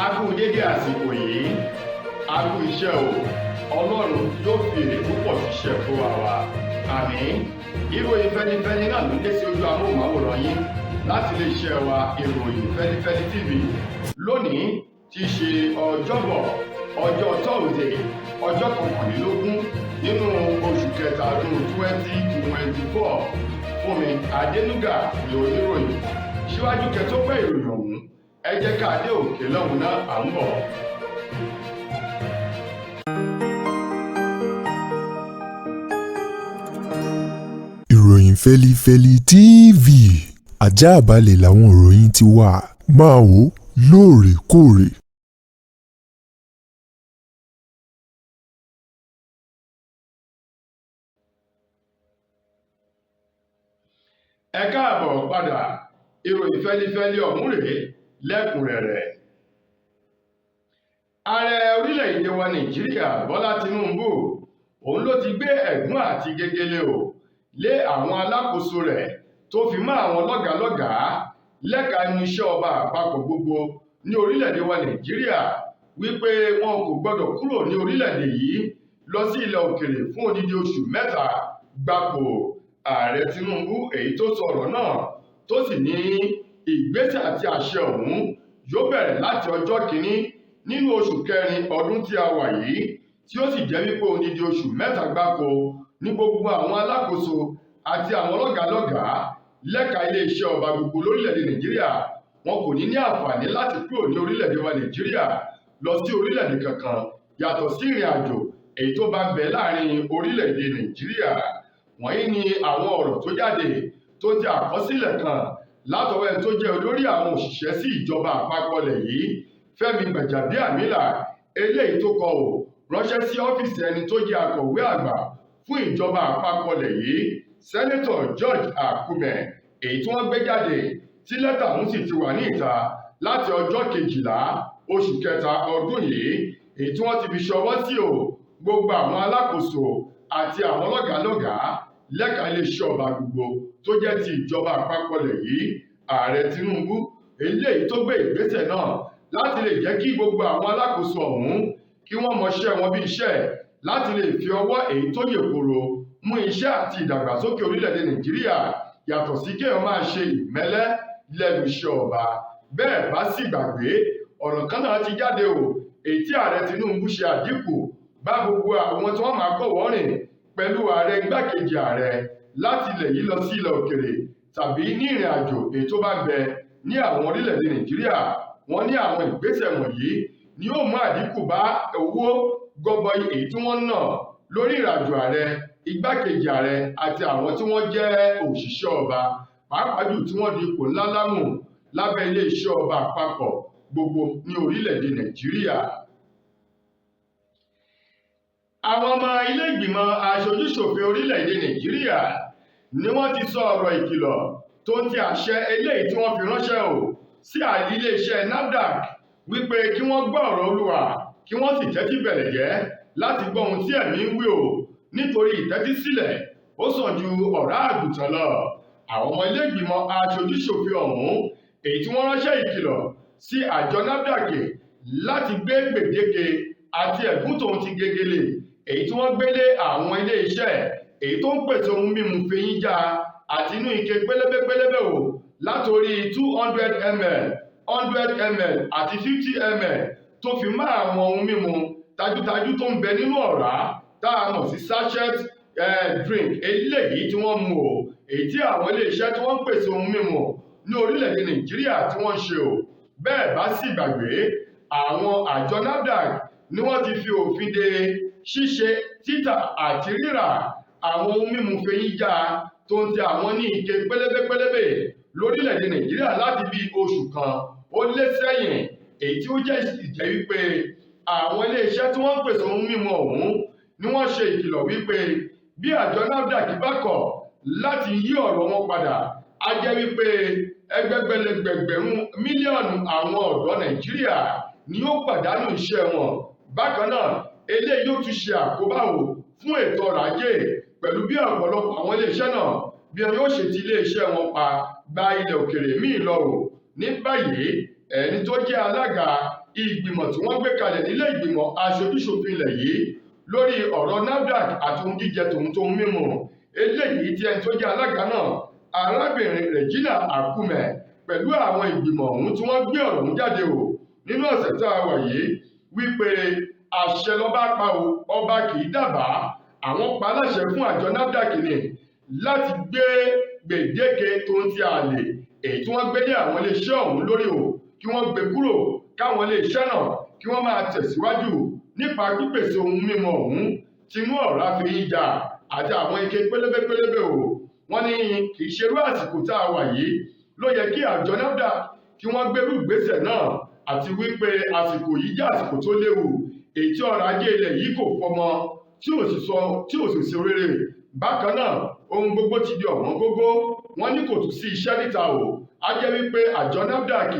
A kú dédé àsìkò yìí, a kú iṣẹ́ o, Ọlọ́run yóò fi èrè púpọ̀ ṣiṣẹ́ fún wa. Àmín. Ìròyìn Feli-feli náà ló dé sí ojú amóhùnmáwòrán yín láti iléeṣẹ́ wa ìròyìn Feli-feli TV. Lónìí tí í ṣe ọjọ́bọ̀ ọjọ́ Thursday ọjọ́ 21 nínú oṣù kẹta ọdún 2024. Fúnmi Adénúgà ni oníròyìn. Síwájú kẹ́ tó gbọ́ ìròyìn ọ̀hún, ẹ jẹ́ ká dé òkè lọ́hùn náà à ń bọ̀. Ìròyìn Feli-feli TV àjààbálẹ̀ làwọn ìròyìn ti wà, máa wò lóòrèkóòrè. Ẹ káàbọ̀ padà, ìròyìn Feli-feli ọ̀hún rèé lẹ́kùnrẹ́rẹ́. Ààrẹ orílẹ̀-èdè wa Nàìjíríà Bọ́lá Tinubu òun ló ti gbé ẹ̀gún àti gegele o lé àwọn alákòóso rẹ̀ tó fi mọ́ àwọn lọ́gàálọ́gàá lẹ́ka inú iṣẹ́ ọba àpapọ̀ gbogbo ní orílẹ̀-èdè wa Nàìjíríà wípé wọn kò gbọdọ̀ kúrò ní orílẹ̀-èdè yìí lọ sí ilẹ̀ òkèèrè fún odidi oṣù mẹ́ta gbáko. Ààrẹ Tinubu èyí tó sọ̀rọ̀ náà tó sì ní ìgbésẹ̀ àti àṣẹ ọ̀hún yóò bẹ̀rẹ̀ láti ọjọ́ kìíní nínú oṣù kẹrin ọdún tí a wà yìí, tí ó sì jẹ́ wípé odidi oṣù mẹ́ta gbáko ní gbogbo àwọn alákòóso àti àwọn lọ́gàálọ́gàá lẹ́ka iléeṣẹ́ ọba gbogbo lórílẹ̀‐èdè Nàìjíríà wọn kò ní àǹfààní láti kúrò ní orílẹ̀‐èdè wa Nàìjíríà lọ sí orílẹ̀‐èdè kankan yàtọ̀ sí ìrìn àjò èyí tó bá ń bẹ láàrin orílẹ̀‐èdè Nàìjíríà. Wọ̀nyí ni àwọn ọ̀rọ̀ tó jáde tó ti àkọsílẹ̀ kan látọwọ́ ẹni tó jẹ́ olórí àwọn òṣìṣẹ́ sí ìjọba àpapọ̀ ilẹ̀ yìí Fẹ́mi Gbàjàbíàmílà eléyìí tó kọ ò ránṣẹ́ sí ọ́fíìsì ẹni tó jẹ́ akọ̀wé àgbà fún ìjọba àpapọ̀ ilẹ̀ yìí Sẹ́nẹ́tọ̀ George Akume, èyí tí wọ́n gbé jáde tí lẹ́tà ọ̀hún sì ti wà ní ìta láti ọjọ́ 12 oṣù kẹta ọdún yìí, èyí tí wọ́n ti fi ṣọwọ́ sí o gbogbo àwọn alákòóso àti àwọn lọ́gàálọ́gàá lẹ́ka iléeṣẹ́ ọba gbogbo tó jẹ́ ti ìjọba àpapọ̀ ilẹ̀ yìí. Ààrẹ Tinubu eléyìí tó gbé ìgbésẹ̀ náà láti lè jẹ́ kí gbogbo àwọn alákòóso ọ̀hún kí wọ́n mọṣẹ́ wọn bí iṣẹ́ láti lè fi ọwọ́ èyí tó yè koro mú iṣẹ́ àti ìdàgbàsókè orílẹ̀-èdè Nàìjíríà yàtọ̀ sí kéèyàn máa ṣe ìmẹ́lẹ́ lẹ́nu iṣẹ́ ọba. Bẹ́ẹ̀ bá sì gbàgbé ọ̀rọ̀ kan náà ti jáde o èyí tí ààrẹ Tinubu ṣe àdínkù bá gbogbo àwọn tí wọ́n máa kọ̀wọ́ rìn pẹ̀lú ààrẹ igbákejì ààrẹ láti ilẹ̀ yìí lọ sí ilẹ̀ òkèrè tàbí ní ìrìn àjò èyí tó bá bẹ ní àwọn orílẹ̀-èdè Nàìjíríà. Wọ́n ní àwọn ìgbésẹ̀ wọ̀nyí ni yóò mú àdínkù bá owó gọbọi èyí tí wọ́n ń ná lórí ìrìnàjò ààrẹ, igbákejì ààrẹ àti àwọn tí wọ́n jẹ́ òṣìṣẹ́ ọba, pàápàá jù tí wọ́n di ipò ńlá lámù lábẹ́ iléeṣẹ́ ọba àpapọ̀ gbogbo ní orílẹ̀-èdè Nàìjíríà. Àwọn ọmọ ilé ìgbìmọ̀ aṣojú ṣòfin orílẹ̀-èdè Nàìjíríà ni wọ́n ti sọ ọ̀rọ̀ ìkìlọ̀ tó ń ti àṣẹ eléyìí tí wọ́n fi ránṣẹ́ o sí iléeṣẹ́ Nafdac wípé kí wọ́n gbọ́ ọ̀rọ̀ Olúwa kí wọ́n sì tẹ́tí bẹ̀lẹ̀ jẹ́ láti gbọ́ ohun tí ẹ̀mí ń wí o, nítorí ìtẹ́tísílẹ̀ ó sàn ju ọ̀rá àgùntàn lọ. Àwọn ọmọ ilé ìgbìmọ̀ aṣojú ṣòfin ọ̀hún èyí tí wọ́n ránṣẹ́ ìkìlọ̀ sí àjọ Nafdac láti gbé gbèdéke àti ẹ̀gún tòun ti gegele èyí tí wọ́n gbélé àwọn ilé iṣẹ́ èyí tó ń pèsè ohun mímu feyín já àti inú ike pélébépélébé o látòrí 200 ml 100 ml àti 50 ml tó fi mọ́ àwọn ohun mímu tajútajú tó ń bẹ nínú ọ̀rá tá a mọ̀ sí sachet drink eléyìí tí wọ́n mu o, èyí tí àwọn ilé iṣẹ́ tí wọ́n ń pèsè ohun mímu ní orílẹ̀-èdè Nàìjíríà tí wọ́n ń ṣe o. Bẹ́ẹ̀ bá sì gbàgbé àwọn àjọ Nafdac ni wọ́n ti fi òfin de ṣíṣe títà àti rírà àwọn ohun mímu feyín já tó ń tẹ àwọn ní ike pélébépélébé lórílẹ̀‐èdè Nàìjíríà láti bí oṣù kan ó lé sẹ́yìn, èyí tí ó jẹ́ wípé àwọn iléeṣẹ́ tí wọ́n ń pèsè ohun mímu ọ̀hún ni wọ́n ṣe ìkìlọ̀ wípé bí àjọ Nafdac bá kọ̀ láti yí ọ̀rọ̀ wọn padà á jẹ́ wípé ẹgbẹgbẹ̀rún mílíọ̀nù àwọn ọ̀dọ́ Nàìjíríà ni ó pàdánù iṣẹ́ wọn. Bákan náà eléyìí yóò tún ṣe àkóbá fún ètò ọrọ̀ ajé pẹ̀lú bí ọ̀pọ̀lọpọ̀ àwọn iléeṣẹ́ náà bí wọn yóò ṣe ti iléeṣẹ́ wọn pa gba ilẹ̀ òkèrè míì lọ o. Ní báyìí ẹni tó jẹ́ alága ìgbìmọ̀ tí wọ́n gbé kalẹ̀ nílé ìgbìmọ̀ aṣojú-ṣòfin ilẹ̀ yìí lórí ọ̀rọ̀ Nafdac àti ohun jíjẹ tòun tó ń mímu eléyìí tí ẹni tó jẹ́ alága náà arábìnrin Regina Akume pẹ̀lú àwọn ìgbìmọ̀ ọ̀hún tí wọ́n gbé ọ̀rọ̀ ọ̀hún jáde o nínú ọ̀sẹ̀ tá a wà yìí wípé àṣẹ lọ́ba pa o ọba kì í dábàá àwọn pa láṣẹ fún àjọ Nafdac ni láti gbé gbèdéke tó ń ti àlè èyí tí wọ́n gbé ní àwọn iléeṣẹ́ ọ̀hún lórí o kí wọ́n gbé kúrò káwọn iléeṣẹ́ náà kí wọ́n máa tẹ̀síwájú nípa pípèsè ohun mímu ọ̀hún tinú ọ̀rá fi ń jà àti àwọn ike pélébépélébé o wọ́n ní kì í ṣerú àsìkò tá a wà yìí ló yẹ kí àjọ Nafdac kí wọ́n gbérú ìgbésẹ̀ náà àti wípé àsìkò yìí jẹ́ àsìkò tó léwu èyí tí ọrọ̀ ajé ilẹ̀ yìí kò fọmọ tí ò sì sí rere bákan náà ohun gbogbo ti di ọ̀wọ́n gógó wọ́n ní kò tún sí iṣẹ́ níta o á jẹ́ wípé àjọ Nafdac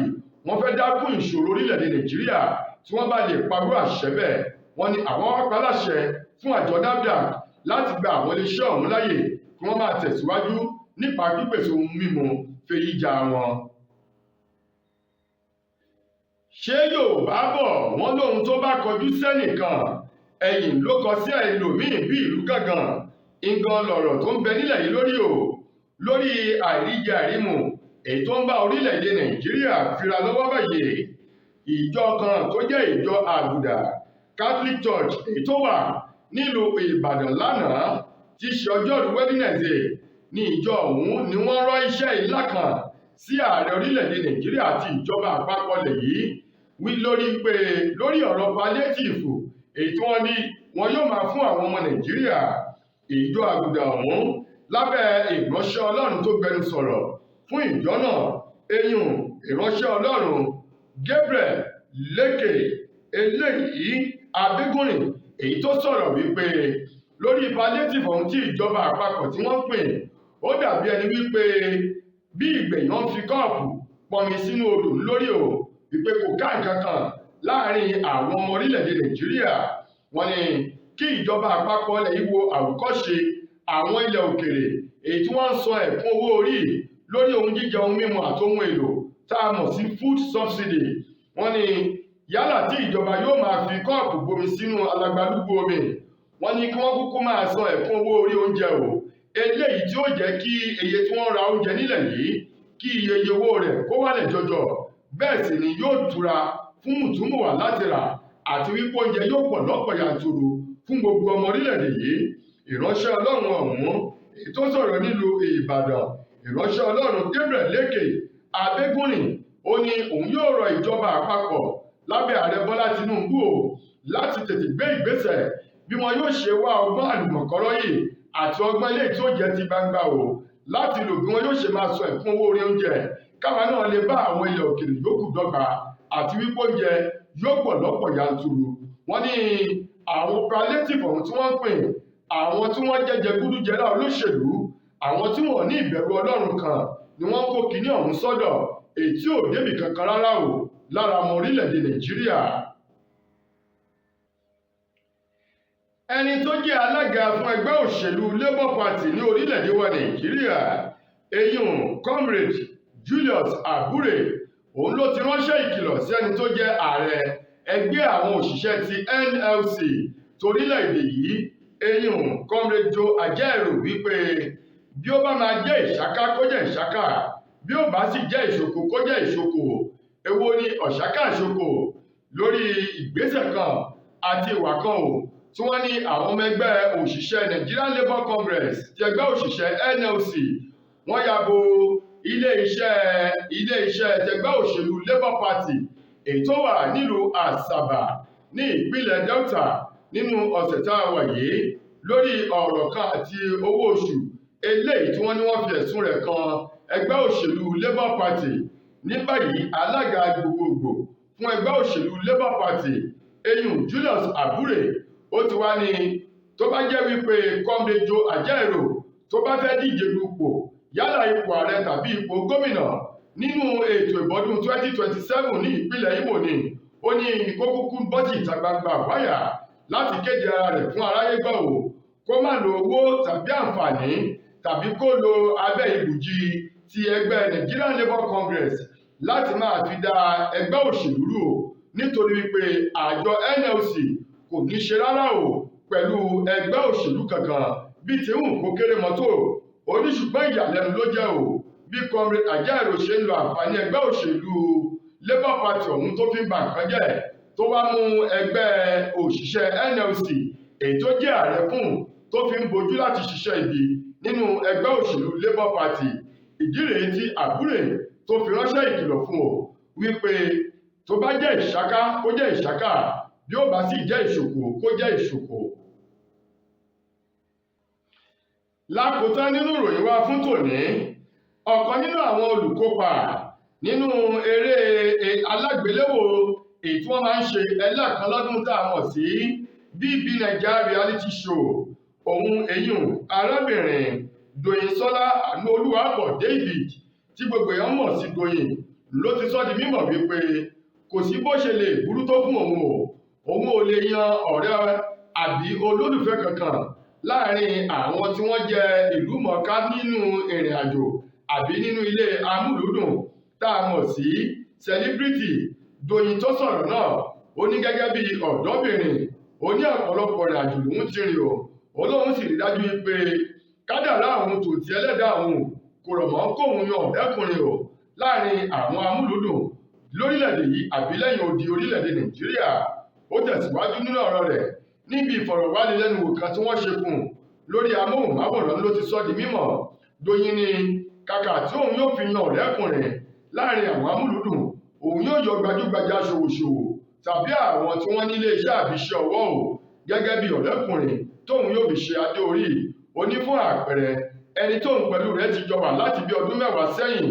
wọ́n fẹ́ dákún ìṣòro orílẹ̀-èdè Nàìjíríà tí wọ́n bá lè parú àṣẹ bẹ́ẹ̀ wọ́n ní àwọn wá pa láṣẹ fún àjọ Nafdac láti gba àwọn iléeṣẹ́ ọ̀hún láyè kí wọ́n máa tẹ̀síwájú nípa pípèsè ohun mímu fèyí jà wọn. ṣé Yorùbá bọ̀ wọ́n lóhun tó bá kọjú sẹ́nìkan ẹ̀yìn ló kọ sí ẹlòmíì bí ìlú gángan nǹkan lọ̀rọ̀ tó ń bẹ nílẹ̀ yìí lórí àìríjẹ àìrímu èyí tó ń bá orílẹ̀-èdè Nàìjíríà fira lọ́wọ́ báyìí ìjọ kan tó jẹ́ ìjọ àgùdà Catholic Church èyí tó wà nílùú Ìbàdàn lánàá tí í ṣe ọjọ́rú Wednesday ní ìjọ ọ̀hún ni wọ́n rán iṣẹ́ ńlá kan sí ààrẹ orílẹ̀-èdè Nàìjíríà àti ìjọba àpapọ̀ lẹ̀ yìí wí lórí ọ̀rọ̀ palliative èyí tí wọ́n ní wọn yóò máa fún àwọn ọmọ Nàìjíríà ìjọ àgùdà ọ̀hún lábẹ́ ìránṣẹ́ Ọlọ́run tó gbẹnu sọ̀rọ̀ fún ìjọ náà eyín ìránṣẹ́ Ọlọ́run Gabriel Lékè eléyìí Abégúnrin èyí tó sọ̀rọ̀ wípé lórí palliative ọ̀hún tí ìjọba àpapọ̀ tí wọ́n pè ó dàbí ẹni wípé bí ìgbẹ̀yàn fi kọ́ọ̀pù pọnmi sínú odò lórí o wípé kò ká nǹkan kan láàrin àwọn ọmọ orílẹ̀-èdè Nàìjíríà wọ́n ní kí ìjọba àpapọ̀ lè wo àwòkọ́ṣe àwọn ilẹ̀ òkèrè èyí tí wọ́n ń san ẹ̀kún owó orí lórí ohun jíjẹ ohun mímu àti ohun èlò tá a mọ̀ sí food subsidy wọ́n ní yálà tí ìjọba yóò máa fi kọ́ọ̀pù bomi sínú alagbalúgbú omi wọ́n ní kí wọ́n kúkú máa san ẹ̀kún owó orí oúnjẹ o eléyìí tí ó jẹ́ kí iye tí wọ́n ra oúnjẹ nílẹ̀ yìí kí iye owó rẹ̀ kó wálẹ̀ jọjọ bẹ́ẹ̀ sì ni yóò tura fún mùtúmùwà láti rà àti wípé oúnjẹ yóò pọ̀ lọ́pọ̀ yanturu fún gbogbo ọmọ orílẹ̀-èdè yìí ìránṣẹ́ Ọlọ́run ọ̀hún èyí tó sọ̀rọ̀ nílùú Ìbàdàn ìránṣẹ́ Ọlọ́run Gabriel Lékè Abégúnrin ó ní òun yóò rọ ìjọba àpapọ̀ lábẹ́ ààrẹ Bọ́lá Tinubu o láti tètè gbé ìgbésẹ̀ bí wọn yóò ṣe wá ọgbọ́n àlùmọ̀kọ́rọ́ yìí àti ọgbọ́n ilé tí ó jẹ́ ti gbangba o láti lò bí wọn yóò ṣe máa sọ ẹ̀kún owó orí oúnjẹ káwa náà lè bá àwọn ilẹ̀ òkèèrè yòókù dọ́gba àti wípé oúnjẹ yóò pọ̀ lọ́pọ̀ yanturu wọ́n ní àwọn palliative ọ̀hún tí wọ́n ń pè àwọn tí wọ́n jẹ́ jẹgúdújẹrá olóṣèlú àwọn tí wọ́n ní ìbẹ̀rù Ọlọ́run kan ni wọ́n kó kinní ọ̀hún sọ́dọ̀ èyí tí ò débì kankan rárá o lára ọmọ orílẹ̀-èdè Nàìjíríà. ẹni tó jẹ́ alága fún ẹgbẹ́ òṣèlú Labour Party ní orílẹ̀-èdè wa Nàìjíríà eyín comrade Julius Abure òun ló ti ránṣẹ́ ìkìlọ̀ sí ẹni tó jẹ́ ààrẹ ẹgbẹ́ àwọn òṣìṣẹ́ ti NLC torílẹ̀-èdè yìí eyín comrade Joe Ajaero wípé bí ó bá máa jẹ́ ìṣáká kó jẹ́ ìṣáká bí ó bá sì jẹ́ ìṣòkò kó jẹ́ ìṣòkò èwo ni ọ̀ṣáká ìṣòkò lórí ìgbésẹ̀ kan àti ìwà kan o tí wọ́n ní àwọn ọmọ ẹgbẹ́ òṣìṣẹ́ Nigerian Labour Congress ti ẹgbẹ́ òṣìṣẹ́ NLC wọ́n ya bo ilé-iṣẹ́ tẹgbẹ́ òṣèlú Labour Party èyí tó wà nílùú Asaba ní ìpínlẹ̀ Delta nínú ọ̀sẹ̀ tá a wà yìí lórí ọ̀rọ̀ kan àti owó oṣù eléyìí tí wọ́n ní wọ́n fi ẹ̀sùn rẹ̀ kan ẹgbẹ́ òṣèlú Labour Party ní báyìí alága gbogbogbò fún ẹgbẹ́ òṣèlú Labour Party eyín Julius Abure ó ti wá ní tó bá jẹ́ wípé comrade Joe Ajaero tó bá fẹ́ díje dupò yálà ipò ààrẹ tàbí ipò gómìnà nínú ètò ìbọdún 2027 ní ìpínlẹ̀ Imo ni ó ní kó kúkú bọ́sì ìta gbangba wáyà láti kéde ara rẹ̀ fún aráyé gbọ́ o kó má lo owó tàbí àǹfààní tàbí kó lo abẹ́ ìbùjì ti ẹgbẹ́ Nigerian Labour Congress láti máa fi dá ẹgbẹ́ òṣèlú rú o nítorí wípé àjọ NLC kò ní ṣe rárá o pẹ̀lú ẹgbẹ́ òṣèlú kankan bí ti hùn kó kéré mọ́tò oníṣùgbọ́n ìyàlẹ́nu ló jẹ́ o bí Comrade Ajaero ṣe ń lo àǹfààní ẹgbẹ́ òṣèlú Labour Party ọ̀hún tó fi ń ba nǹkan jẹ́ tó wá mú ẹgbẹ́ òṣìṣẹ́ NLC èyí tó jẹ́ ààrẹ fún tó fi ń bojú láti ṣiṣẹ́ ibi nínú ẹgbẹ́ òṣèlú Labour Party. Ìdí rèé tí àbúrè tó fi ránṣẹ́ ìkìlọ̀ fún o wípé tó bá jẹ́ ìṣáká kó jẹ́ ìṣáká bí ó bá sì jẹ́ ìṣòkò kó jẹ́ ìṣòkò. Lákòótán nínú ìròyìn wa fún tòní, ọ̀kan nínú àwọn olùkópa nínú eré alágbéléwò èyí tí wọ́n máa ń ṣe ẹlẹ́ẹ̀kan lọ́dún tá a mọ̀ sí BB Naija reality show òun èyún arábìnrin Dòyìnsọ́lá Àánúolúwàpọ̀ David tí gbogbo èèyàn mọ̀ sí Doyin ló ti sọ di mímọ̀ wípé kò sí bó ṣe lè burú tó fún òun ò lè yan ọ̀rẹ́ àbí olólùfẹ́ kankan láàrin àwọn tí wọ́n jẹ́ ìlú mọ̀ọ́ká nínú ìrìn àjò àbí nínú ilé amúlùúdùn tá a mọ̀ sí celebrity. Doyin tó sọ̀rọ̀ náà ó ní gẹ́gẹ́ bí ọ̀dọ́bìnrin ó ní ọ̀pọ̀lọpọ̀ ìrìn àjò lòun ti rìn ó lóun sì rí dájú pé kádàrá àwọn tó ti ẹlẹ́dàá òun kò rọ̀ mọ́ kóun yan ọ̀rẹ́kùnrin láàrin àwọn amúlùúdùn lórílẹ̀‐èdè yìí àbí lẹ́yìn odi orílẹ̀‐èdè Nàìjíríà. Ó tẹ̀síwájú nínú ọ̀rọ̀ rẹ̀ níbi ìfọ̀rọ̀wánilẹ́nuwò kan tí wọ́n ṣe fún un lórí amóhùnmáwòrán ló ti sọ di mímọ̀. Doyin ní kàkà tí òun yóò fi yan ọ̀rẹ́kùnrin láàrin àwọn amúlùúdùn òun yóò yọ gbajúgbajà ṣòwòṣòwò tàbí àwọn tí wọ́n ní iléeṣẹ́ àbíṣẹ́ ọwọ́ gẹ́gẹ́ bí ọ̀rẹ́kùnrin tóun yóò fi ṣe adé orí. Ó ní fún àpẹẹrẹ ẹni tóun pẹ̀lú rẹ̀ ti jọ wà láti bí ọdún 10 sẹ́yìn.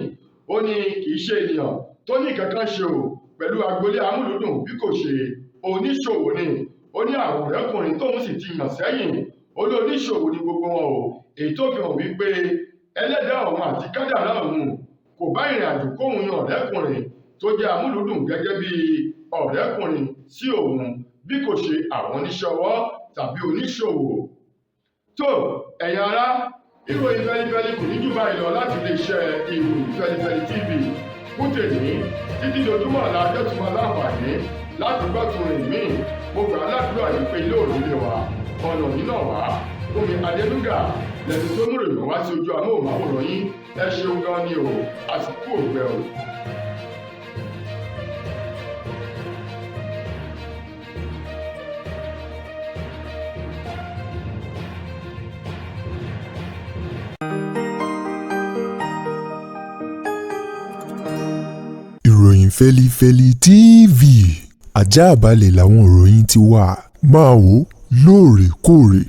Ó ní kì í ṣe ènìyàn tó ní kankan ṣe pẹ̀lú agboolé amúlùúdùn bí kò ṣe oníṣòwò ni. Ó ní àwọn ọ̀rẹ́kùnrin tóun sì ti yàn sẹ́yìn ó ní oníṣòwò ni gbogbo wọn èyí tó fi hàn wípé ẹlẹ́dàá òun àti kádàrá òun kò bá ìrìn àjò kóun yan ọ̀rẹ́kùnrin tó jẹ́ amúlùúdùn gẹ́gẹ́ bí ọ̀rẹ́kùnrin sí òun bí kò ṣe àwọn oníṣẹ́ ọwọ́ tàbí oníṣòwò. Tó ẹ̀yin ará, ìròyìn Feli-feli kò ní jù báyìí lọ láti iléeṣẹ́ ìròyìn Feli-feli TV fún tèmi títí dojúmọ́ ọ̀la ajọ́tùmọ̀ láǹfààní láti gbọ́tun rìn míì. Mo gbà ládùúrà yìí pé ilé òrùlé wa ọ̀nà yìí náà wá Fúnmi Adénúgà lẹ́ni tó mú ìròyìn wá sí ojú amóhùnmáwòrán yín. Ẹ ṣeun gan ni àsìkò ògbẹ́ Ìròyìn Feli-feli TV àjààbálẹ̀ làwọn ìròyìn ti wà máa wò lóòrèkóòrè.